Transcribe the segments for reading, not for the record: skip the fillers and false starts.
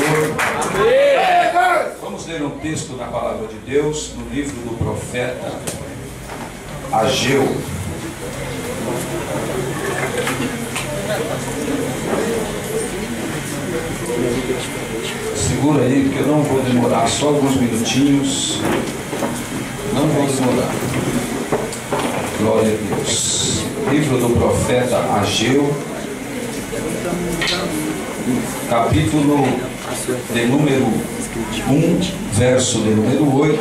Senhor. Amém. Vamos ler um texto da palavra de Deus no livro do profeta Ageu. Segura aí, porque eu não vou demorar, só alguns minutinhos. Não vou demorar. Glória a Deus. Livro do profeta Ageu, capítulo de número 1, verso de número 8,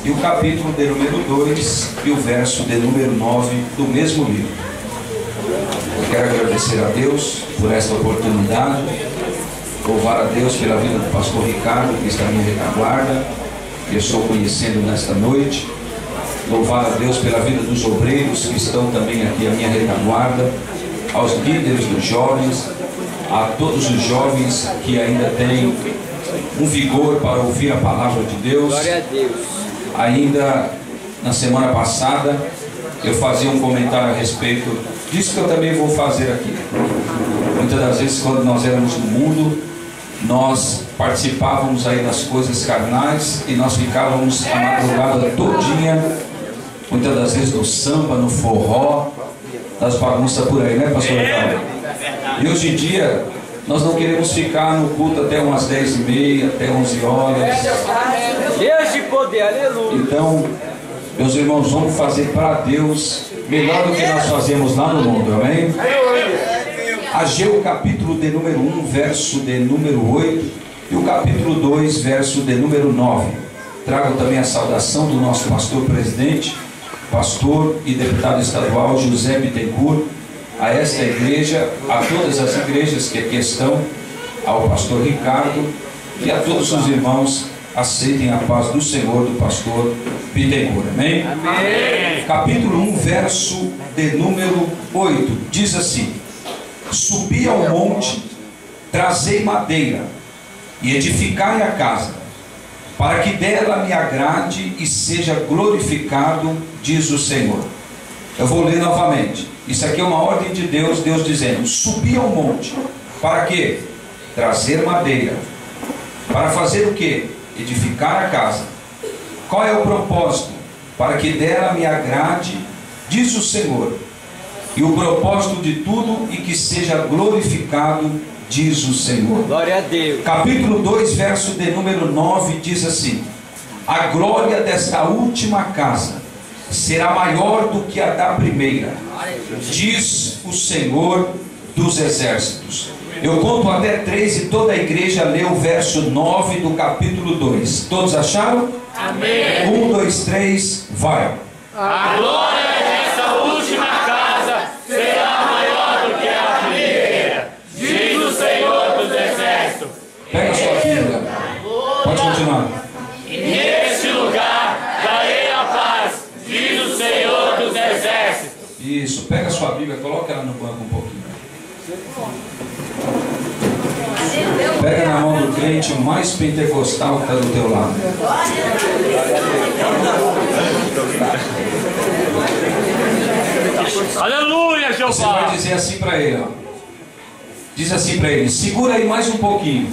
e o capítulo de número 2 e o verso de número 9 do mesmo livro. Eu quero agradecer a Deus por esta oportunidade, louvar a Deus pela vida do pastor Ricardo, que está na minha retaguarda, que eu estou conhecendo nesta noite. Louvar a Deus pela vida dos obreiros que estão também aqui à minha retaguarda, aos líderes dos jovens, a todos os jovens que ainda têm um vigor para ouvir a palavra de Deus. Glória a Deus. Ainda na semana passada eu fazia um comentário a respeito disso que eu também vou fazer aqui. Muitas das vezes, quando nós éramos no mundo, nós participávamos aí das coisas carnais e nós ficávamos a madrugada todinha, muitas das vezes no samba, no forró, das bagunças por aí, né, pastor Ricardo? E hoje em dia nós não queremos ficar no culto até umas 10h30, até 11 horas. Deus de poder, aleluia. Então, meus irmãos, vamos fazer para Deus melhor do que nós fazemos lá no mundo, amém? Ageu, capítulo de número 1, verso de número 8, e o capítulo 2, verso de número 9. Trago também a saudação do nosso pastor presidente, pastor e deputado estadual José Bittencourt, a esta igreja, a todas as igrejas que aqui estão, ao pastor Ricardo e a todos os irmãos. Aceitem a paz do Senhor, do pastor Bittencourt, amém? Amém. Capítulo 1, verso de número 8, diz assim: subi ao monte, trazei madeira e edificai a casa, para que dela me agrade e seja glorificado, diz o Senhor. Eu vou ler novamente. Isso aqui é uma ordem de Deus, Deus dizendo: subi ao monte. Para quê? Trazer madeira. Para fazer o quê? Edificar a casa. Qual é o propósito? Para que dela me agrade, diz o Senhor. E o propósito de tudo, e que seja glorificado, diz o Senhor. Glória a Deus. Capítulo 2, verso de número 9, diz assim: a glória desta última casa será maior do que a da primeira, diz o Senhor dos exércitos. Eu conto até 3 e toda a igreja lê o verso 9 do capítulo 2. Todos acharam? Amém. 1, 2, 3, vai. A glória dessa última casa será maior do que a primeira, diz o Senhor dos exércitos. Pega a sua Bíblia. Pode continuar. E neste lugar darei a paz, diz o Senhor dos exércitos. Isso, pega a sua Bíblia, coloca ela no banco um pouquinho. Pega na mão do crente mais pentecostal que está do teu lado. Aleluia, Jeová. Você vai dizer assim para ele, ó. Diz assim para ele: segura aí mais um pouquinho.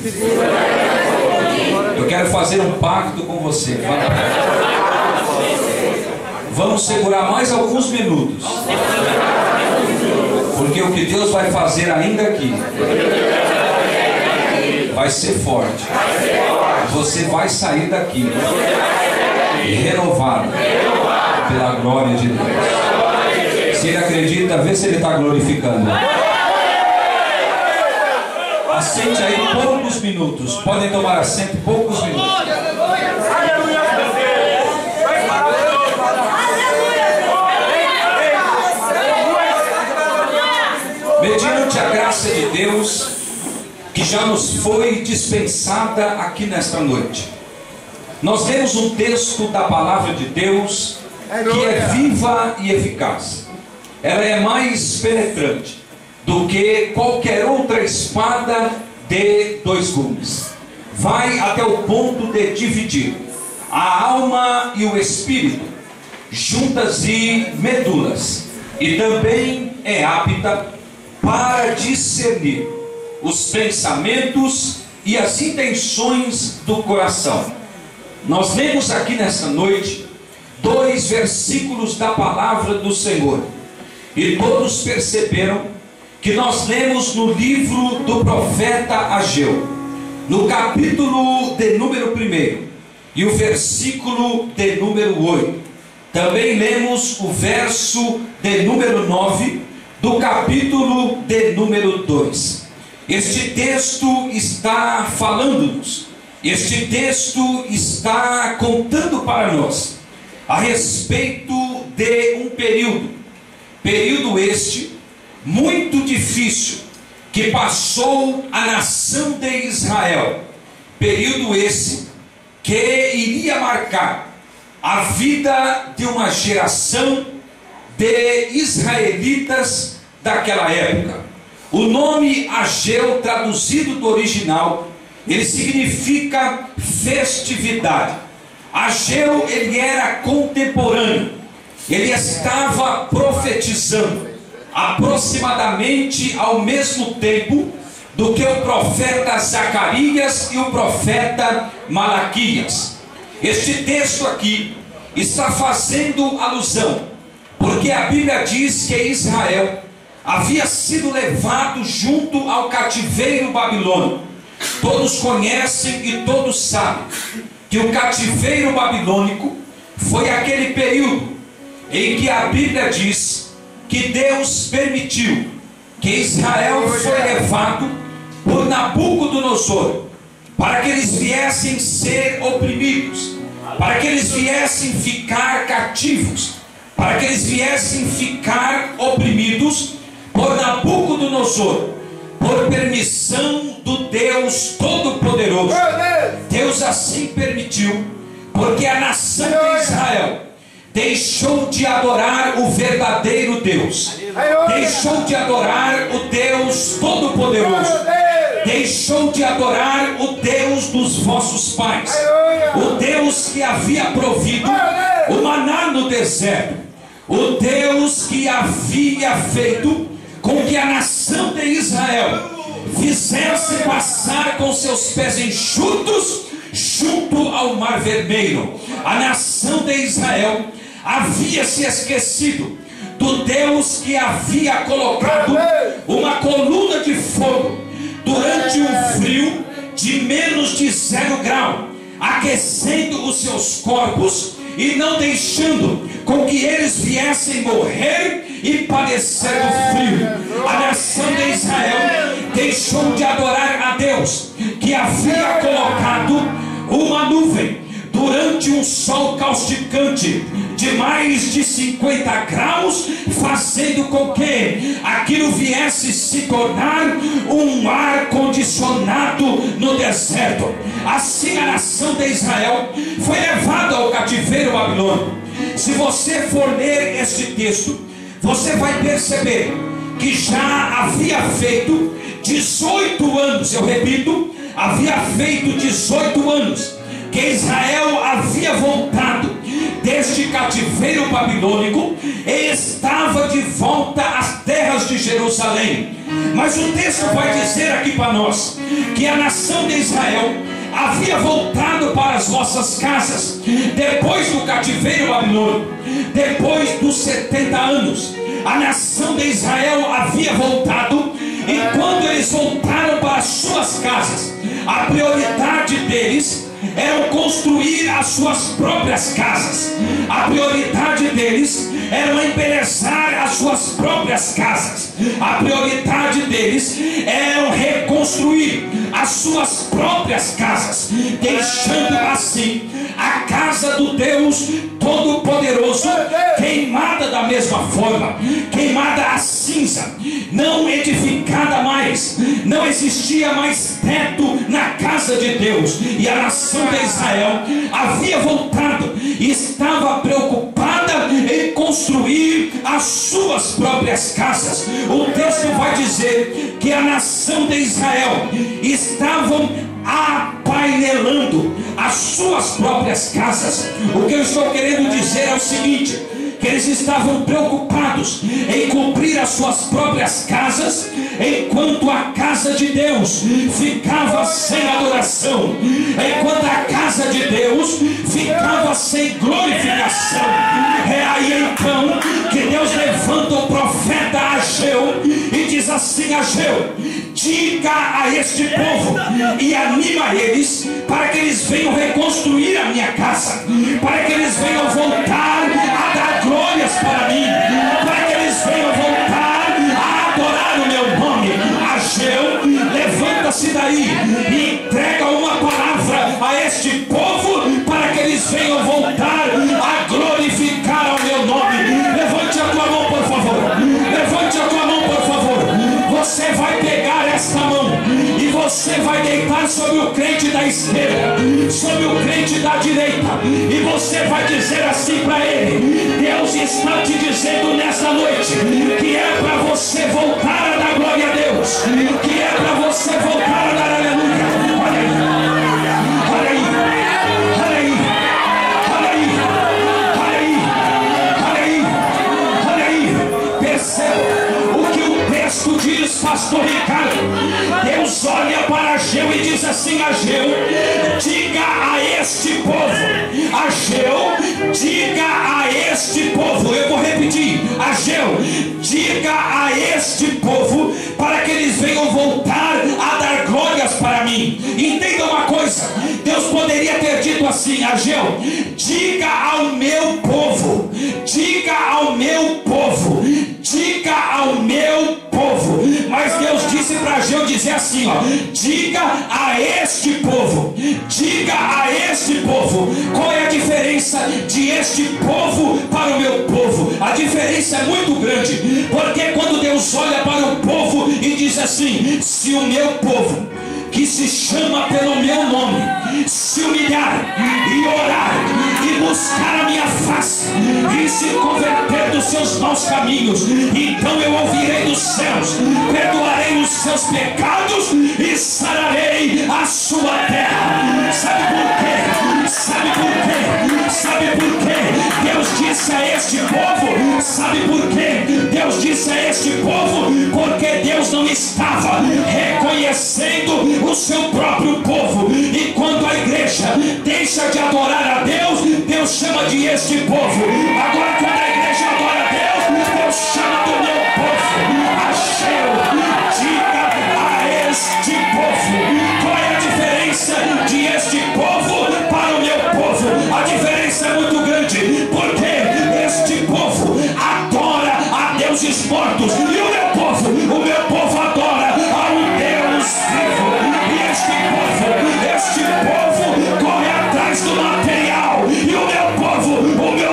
Eu quero fazer um pacto com você. Vamos segurar mais alguns minutos, porque o que Deus vai fazer ainda aqui vai ser forte. Você vai sair daqui renovado pela glória de Deus. Se ele acredita, vê se ele está glorificando. Assente aí poucos minutos. Podem tomar assento poucos minutos. Mediante a graça de Deus que já nos foi dispensada aqui nesta noite, nós temos um texto da palavra de Deus que é viva e eficaz. Ela é mais penetrante do que qualquer outra espada de 2 gumes. Vai até o ponto de dividir a alma e o espírito, juntas e medulas, e também é apta para discernir os pensamentos e as intenções do coração. Nós lemos aqui nessa noite 2 versículos da palavra do Senhor, e todos perceberam que nós lemos no livro do profeta Ageu, no capítulo de número 1 e o versículo de número 8. Também lemos o verso de número 9 do capítulo de número 2. Este texto está falando-nos, este texto está contando para nós a respeito de um período este muito difícil que passou a nação de Israel, período esse que iria marcar a vida de uma geração de israelitas daquela época. O nome Ageu, traduzido do original, ele significa festividade. Ageu, ele era contemporâneo, ele estava profetizando aproximadamente ao mesmo tempo do que o profeta Zacarias e o profeta Malaquias. Este texto aqui está fazendo alusão, porque a Bíblia diz que Israel havia sido levado junto ao cativeiro babilônico. Todos conhecem e todos sabem que o cativeiro babilônico foi aquele período em que a Bíblia diz que Deus permitiu que Israel foi levado por Nabucodonosor, para que eles viessem ser oprimidos, para que eles viessem ficar cativos, para que eles viessem ficar oprimidos por Nabucodonosor, por permissão do Deus Todo-Poderoso. Deus assim permitiu, porque a nação de Israel deixou de adorar o verdadeiro Deus, deixou de adorar o Deus Todo-Poderoso, deixou de adorar o Deus dos vossos pais, o Deus que havia provido o maná no deserto, o Deus que havia feito com que a nação de Israel fizesse passar com seus pés enxutos junto ao Mar Vermelho. A nação de Israel havia se esquecido do Deus que havia colocado uma coluna de fogo durante um frio de menos de 0 grau, aquecendo os seus corpos e não deixando com que eles viessem morrer e padecer do frio. A nação de Israel deixou de adorar a Deus, que havia colocado uma nuvem durante um sol causticante de mais de 50 graus, fazendo com que aquilo viesse se tornar um ar condicionado no deserto. Assim a nação de Israel foi levada ao cativeiro babilônico. Se você for ler este texto, você vai perceber que já havia feito 18 anos, eu repito, havia feito 18 anos que Israel havia voltado deste cativeiro babilônico e estava de volta às terras de Jerusalém. Mas o texto vai dizer aqui para nós que a nação de Israel havia voltado para as vossas casas depois do cativeiro babilônico, depois dos 70 anos. A nação de Israel havia voltado, e quando eles voltaram para as suas casas, a prioridade deles era construir as suas próprias casas. A prioridade deles era embelezar as suas próprias casas. A prioridade deles era reconstruir as suas próprias casas, deixando assim a casa do Deus Todo-Poderoso queimada da mesma forma, queimada a cinza, não edificada mais. Não existia mais teto na casa de Deus, e a nação de Israel havia voltado e estava preocupada em construir as suas próprias casas. O texto vai dizer que a nação de Israel estavam apainelando as suas próprias casas. O que eu estou querendo dizer é o seguinte: que eles estavam preocupados em cumprir as suas próprias casas, enquanto a casa de Deus ficava sem adoração. sem glorificação. É aí então que Deus levanta o profeta Ageu e diz assim: Ageu, diga a este povo e anima eles para que eles venham reconstruir a minha casa, para que eles venham voltar a dar glórias para mim, para que eles venham voltar a adorar o meu nome. Ageu, levanta-se daí e entrega uma palavra a este povo para que eles venham voltar a glorificar ao meu nome. Levante a tua mão, por favor. Levante a tua mão, por favor. Você vai pegar esta mão e você vai deitar sobre o crente da esquerda, sobre o crente da direita, e você vai dizer assim para ele: Deus está te dizendo nessa noite que é para você voltar a dar glória a Deus, que é para você voltar a dar aleluia. Olha aí, olha aí, olha aí, olha aí, olha aí, olha aí, olha aí. Perceba o que o texto diz, pastor Ricardo. Deus olha para Ageu e diz assim: Ageu, diga a este povo, Ageu, diga a este povo. Eu vou repetir: Ageu, diga a este povo para que eles venham voltar a dar glórias para mim. Entenda uma coisa, Deus poderia ter dito assim: Ageu, diga ao meu povo, diga ao meu povo, diga ao meu povo. Mas Deus disse para Ageu dizer assim, ó: diga a este povo, diga a este povo. Qual é a diferença de este povo para o meu povo? A diferença é muito grande, porque quando Deus olha para o povo e diz assim: se o meu povo, que se chama pelo meu nome, se humilhar e orar e buscar a minha face e se converter dos seus maus caminhos, então eu ouvirei dos céus, perdoarei os seus pecados e sararei a sua terra. Sabe por quê? Sabe por quê? Sabe por quê Deus disse a este povo? Sabe por quê Deus disse a este povo? Porque Deus não estava reconhecendo o seu próprio povo. E quando a igreja deixa de adorar a Deus, Deus chama de este povo. Agora quando a igreja adora a Deus, Deus chama do meu povo. Ageu, diga a este povo. Qual é a diferença de este povo para o meu povo? A diferença é muito grande, porque este povo adora a deuses mortos e o meu povo adora a um Deus vivo. E este povo corre atrás do material, e o meu povo corre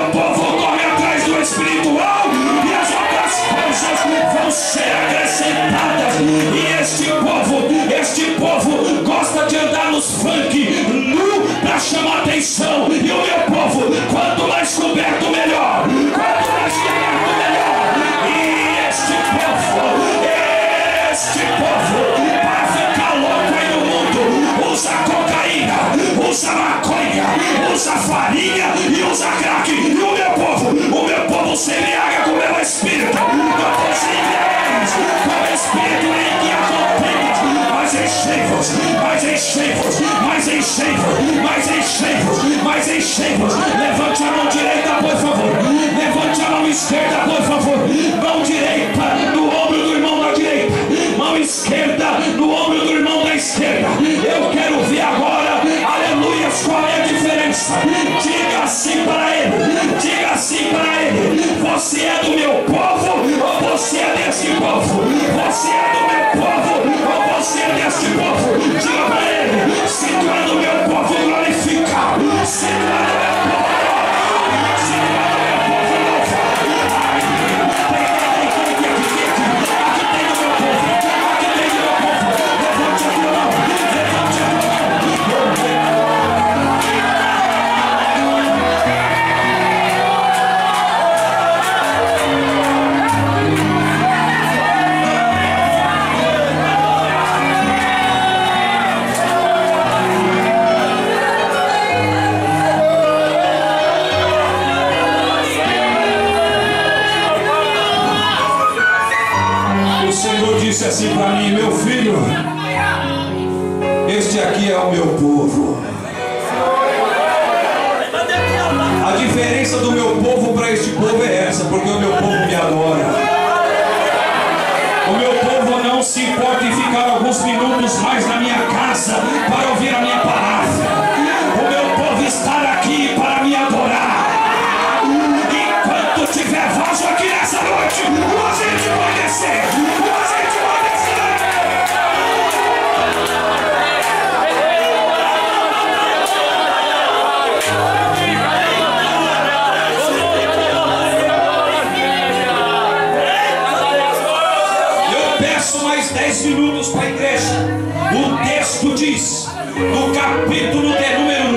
atrás do espiritual, e as outras coisas vão ser acrescentadas. E este povo gosta de andar nos funk nu para chamar atenção, e o meu povo, quanto mais coberto melhor, quanto mais coberto melhor. E este povo para ficar louco aí no mundo usa cocaína, usa maconha, usa farinha e usa crack. E o meu povo se embriaga com o meu espírito. Não pode se embriagar com o espírito em que acontece. Mas enchei-vos, mas enchei-vos, mas enchei-vos, mas enchei-vos, mas enchei-vos. Levante a mão direita, por favor. Levante a mão esquerda, por favor. Mão direita no ombro do irmão da direita, mão esquerda no ombro do irmão da esquerda. Eu quero ver agora, aleluia, qual é a diferença. Diga assim para ele, diga assim para ele: você é do meu povo ou você é desse povo? Você é do meu povo ou você é desse povo? Diga para ele: se tu é do meu povo, glorifica. Se tu é do meu povo, se tu é do meu povo, louva. Aqui tem do meu povo, aqui tem do meu povo. Levante a tua mão, levante a tua mão. Disse assim para mim: meu filho, este aqui é o meu povo. A diferença do meu povo para este povo é essa, porque o meu povo me adora. O meu povo não se importa em ficar alguns minutos mais na minha casa para ouvir a minha palavra. O meu povo está aqui para me adorar. Enquanto tiver vaso aqui nessa noite, o azeite vai descer. O azeite vai descer. Eu peço mais 10 minutos para a igreja. O texto diz, no capítulo de número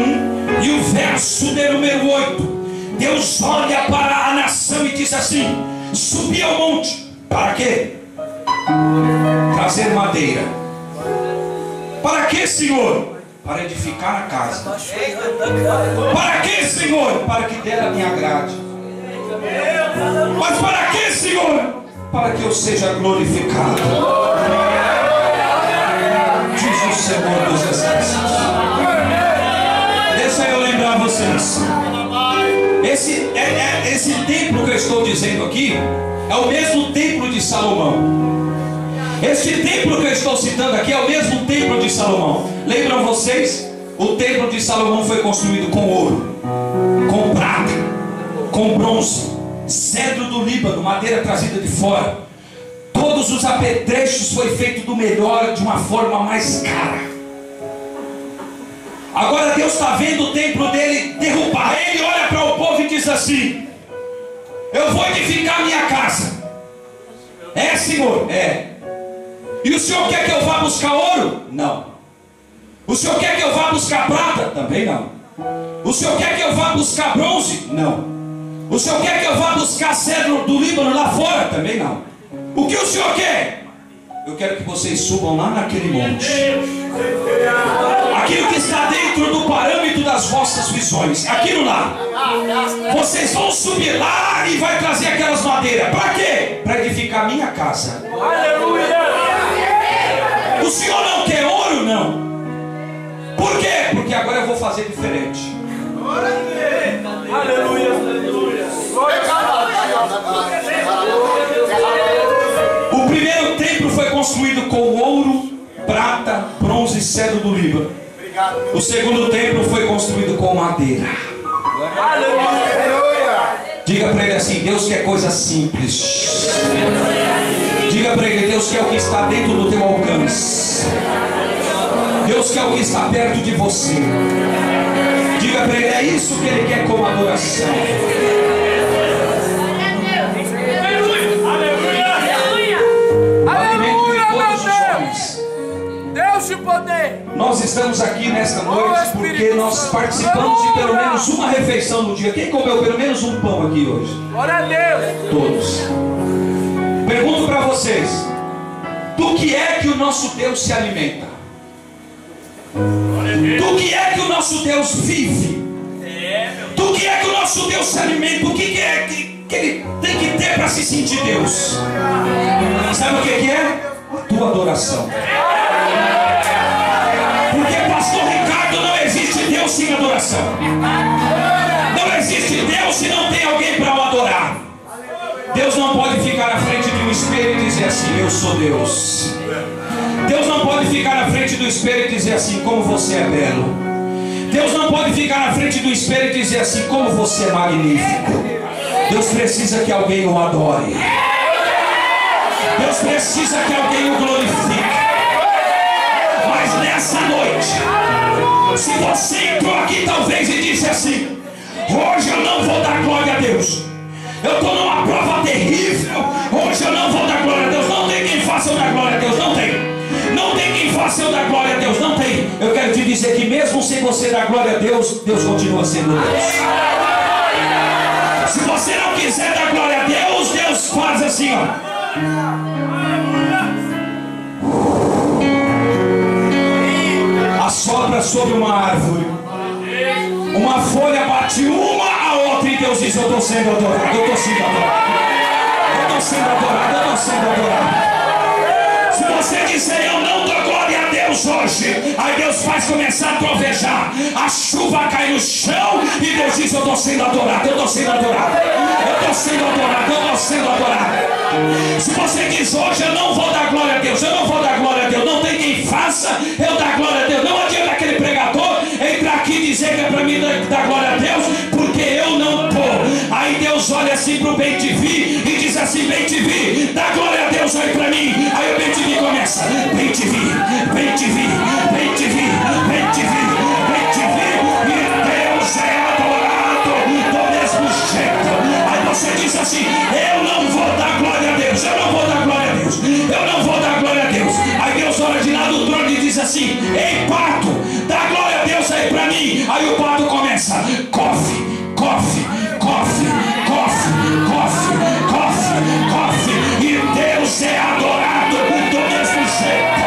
1 e o verso de número 8, Deus olha para a nação e diz assim: subi ao monte. Para quê? Trazer madeira. Para quê, Senhor? Para edificar a casa. Para quê, Senhor? Para que dela me agrade. Mas para quê, Senhor? Para que eu seja glorificado. Diz o Senhor dos Exércitos. Deixa eu lembrar vocês. Esse templo que eu estou dizendo aqui é o mesmo templo de Salomão. Este templo que eu estou citando aqui é o mesmo templo de Salomão. Lembram vocês? O templo de Salomão foi construído com ouro, com prata, com bronze, cedro do Líbano, madeira trazida de fora. Todos os apetrechos foi feito do melhor, de uma forma mais cara. Agora Deus está vendo o templo dele derrubar. Ele olha para o povo e diz assim: eu vou edificar minha casa. É, Senhor? É. E o Senhor quer que eu vá buscar ouro? Não. O Senhor quer que eu vá buscar prata? Também não. O Senhor quer que eu vá buscar bronze? Não. O Senhor quer que eu vá buscar cedro do Líbano lá fora? Também não. O que o Senhor quer? Eu quero que vocês subam lá naquele monte. Aquilo que está dentro do parâmetro das vossas visões. Aquilo lá. Vocês vão subir lá e vai trazer aquelas madeiras. Para quê? Para edificar minha casa. Aleluia! O Senhor não quer ouro? Não. Por quê? Porque agora eu vou fazer diferente. Aleluia! O primeiro templo foi construído com ouro, prata, bronze e cedro do Líbano. O segundo templo foi construído com madeira. Diga para ele assim: Deus quer coisa simples. Diga para ele: Deus quer o que está dentro do teu alcance. Deus quer o que está perto de você. Diga para ele: é isso que ele quer como adoração. De poder. Nós estamos aqui nesta noite porque nós participamos de pelo menos uma refeição no dia. Quem comeu pelo menos um pão aqui hoje? Glória a Deus. Todos. Pergunto para vocês: do que é que o nosso Deus se alimenta? Do que é que o nosso Deus vive? Do que é que o nosso Deus se alimenta? O que é que ele tem que ter para se sentir Deus? Sabe o que é? A tua adoração. Porque, pastor Ricardo, não existe Deus sem adoração. Não existe Deus se não tem alguém para o adorar. Deus não pode ficar à frente de um espelho e dizer assim: eu sou Deus. Deus não pode ficar à frente do espelho e dizer assim: como você é belo. Deus não pode ficar à frente do espelho e dizer assim: como você é magnífico. Deus precisa que alguém o adore. Deus precisa que alguém o glorifique. Mas nessa noite, se você entrou aqui talvez e disse assim: hoje eu não vou dar glória a Deus, eu estou numa prova terrível, hoje eu não vou dar glória a Deus. Não tem quem faça eu dar glória a Deus. Não tem. Não tem quem faça eu dar glória a Deus. Não tem. Eu quero te dizer que mesmo sem você dar glória a Deus, Deus continua sendo Deus. Se você não quiser dar glória a Deus, Deus faz assim, ó. Assopra sobre uma árvore, uma folha bate uma a outra e Deus diz: eu estou sendo adorado, eu estou sendo adorado, eu estou sendo adorado, eu estou sendo adorado. Se você disser eu não dou glória a Deus, Deus hoje, aí Deus faz começar a trovejar, a chuva cai no chão e Deus diz: eu estou sendo adorado, eu estou sendo adorado, eu estou sendo adorado, eu estou sendo adorado. Se você diz hoje: eu não vou dar glória a Deus, eu não vou dar glória a Deus, não tem quem faça eu dar glória a Deus, não adianta aquele pregador entrar aqui e dizer que é para mim dar glória a Deus, porque eu não estou. Aí Deus olha assim para o bem-te-vi e diz assim: bem-te-vi, dá glória a Deus aí para mim. Aí o bem-te-vi começa: bem-te-vi, bem-te-vi, bem-te-vi, bem-te-vi, bem-te-vi, e Deus é adorado do mesmo jeito. Aí você diz assim: eu não vou dar glória a Deus, eu não vou dar glória a Deus, eu não vou dar glória a Deus. Aí Deus olha de lá do trono e diz assim: ei, pato, dá glória a Deus aí para mim. Aí o pato começa: cofe, cofe, cofe, cofe, cofe, cofe, cofe, e Deus é adorado do mesmo jeito.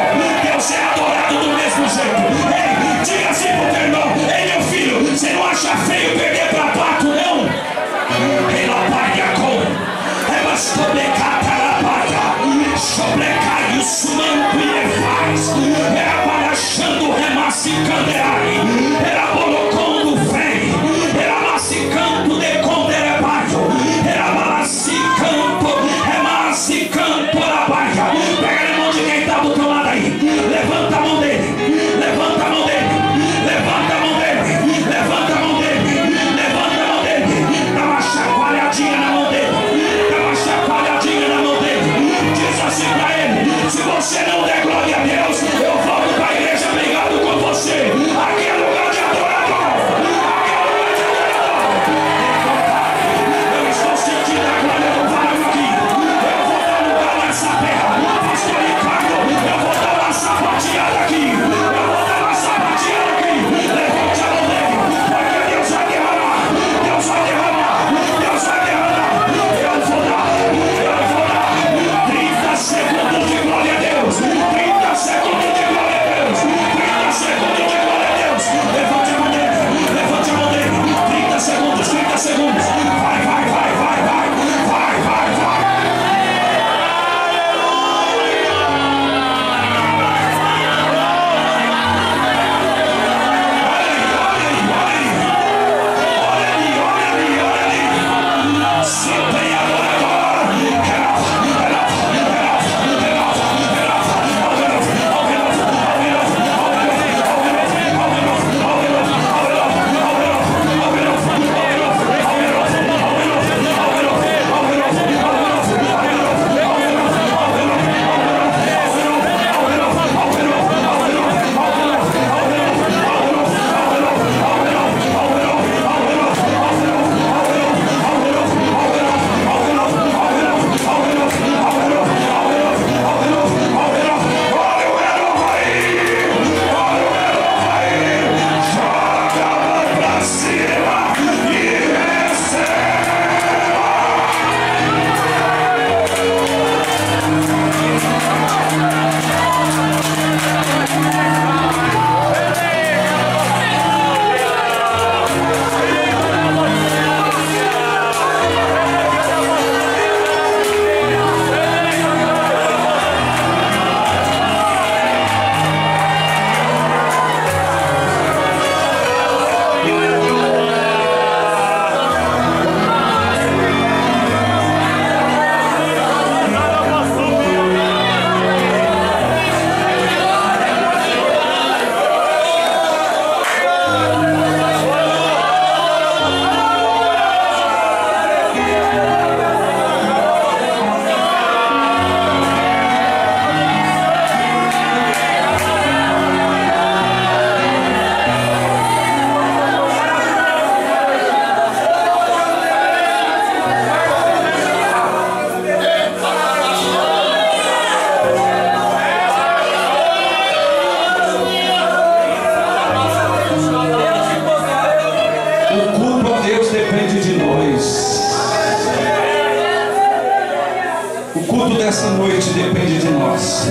Deus é adorado do mesmo jeito. Ei, diga assim pro teu irmão: ei, meu filho, você não acha feio perder para pato, não? Ela paga com, ela sobrecata na paga, sobrecai o sumanto e levais, era parachando remacicanderai, era bolocando freio, era macicanto de conderebaio, era malacicampo, remacicanto na baia. Pega a mão de quem está do teu lado aí, levanta a mão dele, levanta a mão dele, levanta a mão dele, levanta a mão dele, levanta a mão dele, dá uma chacoalhadinha na mão dele, dá uma chacoalhadinha na mão dele, diz assim pra ele: se você não der glória a Deus, eu volto para a igreja brigado com você. Aqui é lugar de adorador, aqui é lugar de adorador. Eu estou sentindo a glória do Vale aqui. Eu vou dar lugar nessa terra, pastor Ricardo, eu vou dar uma sapateada aqui, eu vou dar uma sapateada aqui. Levante a mão dele, porque Deus vai derramar, Deus vai derramar, Deus vai derramar. Eu vou dar 30 segundos de glória a Deus, 30 segundos de glória a Deus, 30 segundos de glória a Deus. Levante a mão dele, levante a mão dele, 30 segundos, 30 segundos. Vai, vai, vai, vai, vai, vai, vai, vai. Se tem adorador, dessa noite depende de nós.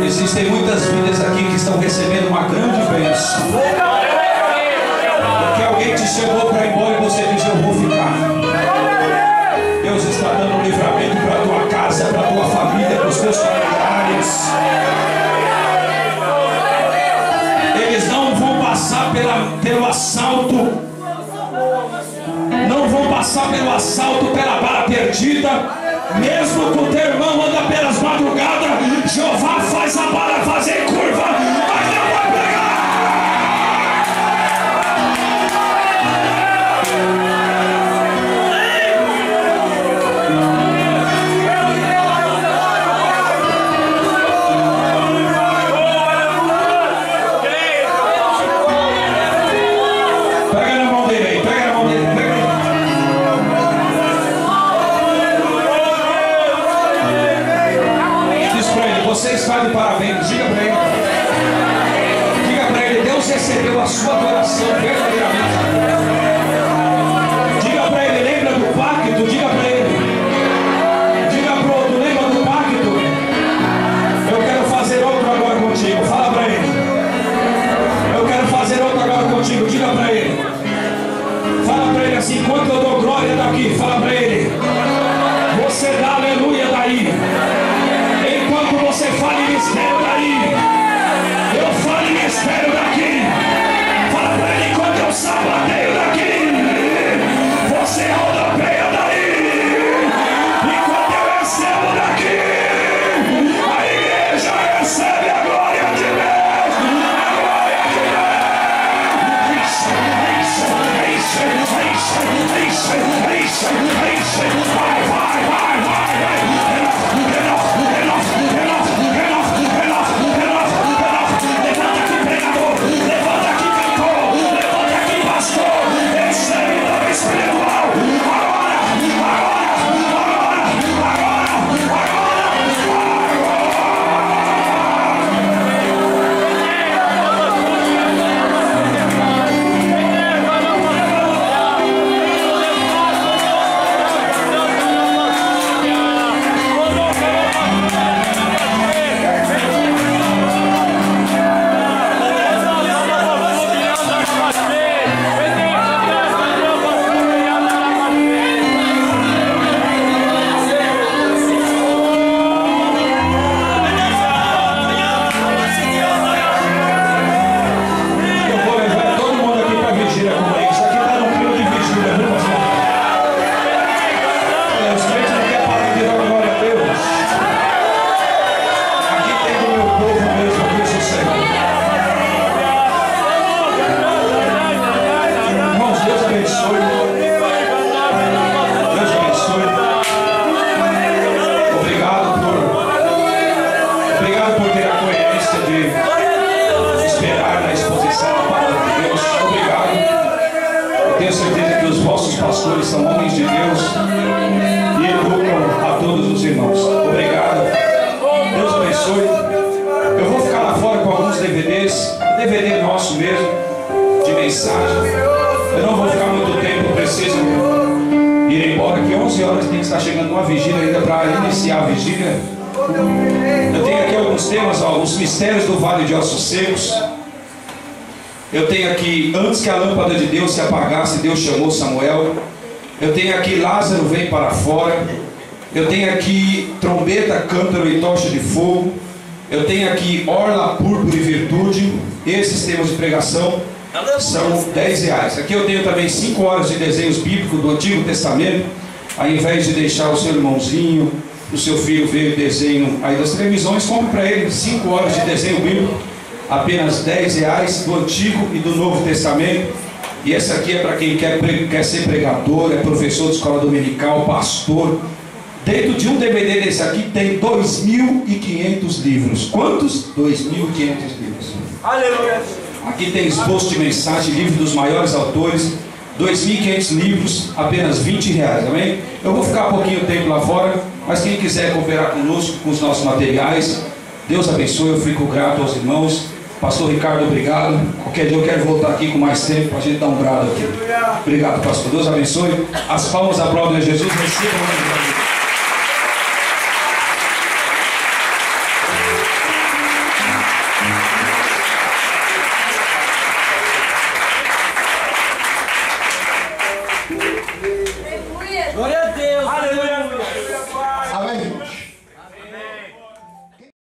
Existem muitas vidas aqui que estão recebendo uma grande bênção, porque alguém te chamou para ir embora e você diz: eu vou ficar. Deus está dando um livramento para a tua casa, para a tua família, para os teus familiares. passar pelo assalto. Não vão passar pelo assalto, pela bala perdida. Mesmo que o teu irmão anda pelas madrugadas, Jeová faz a bala fazer curva, mas não vai pegar. Pega na mão dele aí, pega na mão dele, pega aí. Diz pra ele, você está de parabéns, diga pra ele. Diga pra ele, Deus recebeu a sua adoração verdadeiramente. Diga pra ele, lembra do pacto, diga pra ele. Diga pro outro, lembra do pacto. Eu quero fazer outro agora contigo, fala pra ele. Eu quero fazer outro agora contigo, diga pra ele. Fala pra ele assim, enquanto eu dou glória daqui, fala pra ele. Você dá aleluia daí. Enquanto você fala em mistério daí, eu falo em mistério daqui. Fala pra ele, enquanto eu sapateio daqui, você rodopeia daí. Enquanto eu recebo daqui, a igreja recebe a glória de Deus. A glória de Deus. Vai, vai, vai, vai. Levanta aqui, pregador. Levanta aqui, cantor. Levanta aqui, pastor. Recebe o nome espiritual. Agora, agora, agora, agora, agora. Eu vou levar todo mundo aqui para vigília comigo. Isso aqui está no clima de vigília, viu, pastor? Os crentes não querem parar de dar glória a Deus. Aqui tem do meu povo mesmo, diz o Senhor. Irmãos, Deus abençoe. Deus abençoe. Obrigado por ter a coerência de esperar na exposição da palavra de Deus. Obrigado. Eu tenho certeza que os vossos pastores são homens de Deus e educam a todos os irmãos. Obrigado. Deus abençoe. Eu vou ficar lá fora com alguns DVDs, DVD nosso mesmo, de mensagem. Eu não vou ficar muito tempo, preciso ir embora, que 11 horas tem que estar chegando uma vigília ainda para iniciar a vigília. Eu tenho aqui alguns temas, os mistérios do Vale de Ossos Secos. Eu tenho aqui, antes que a lâmpada de Deus se apagasse, Deus chamou Samuel. Eu tenho aqui, Lázaro vem para fora. Eu tenho aqui, trombeta, cântaro e tocha de fogo. Eu tenho aqui, orla, púrpura e virtude. Esses temas de pregação são R$10. Aqui eu tenho também 5 horas de desenhos bíblicos do Antigo Testamento. Ao invés de deixar o seu irmãozinho, o seu filho ver o desenho aí das televisões, compre para ele 5 horas de desenho bíblico, apenas R$10, do Antigo e do Novo Testamento. E essa aqui é para quem quer ser pregador, é professor de escola dominical, pastor. Dentro de um DVD desse aqui tem 2.500 livros. Quantos? 2.500 livros. Aleluia! Aqui tem esboço de mensagem, livro dos maiores autores. 2.500 livros, apenas R$20, amém? Eu vou ficar pouquinho tempo lá fora, mas quem quiser cooperar conosco com os nossos materiais, Deus abençoe, eu fico grato aos irmãos. Pastor Ricardo, obrigado. Qualquer dia eu quero voltar aqui com mais tempo para a gente dar um brado aqui. Obrigado, pastor. Deus abençoe. As palmas aplaudem a Jesus. Recebam o Glória a Deus.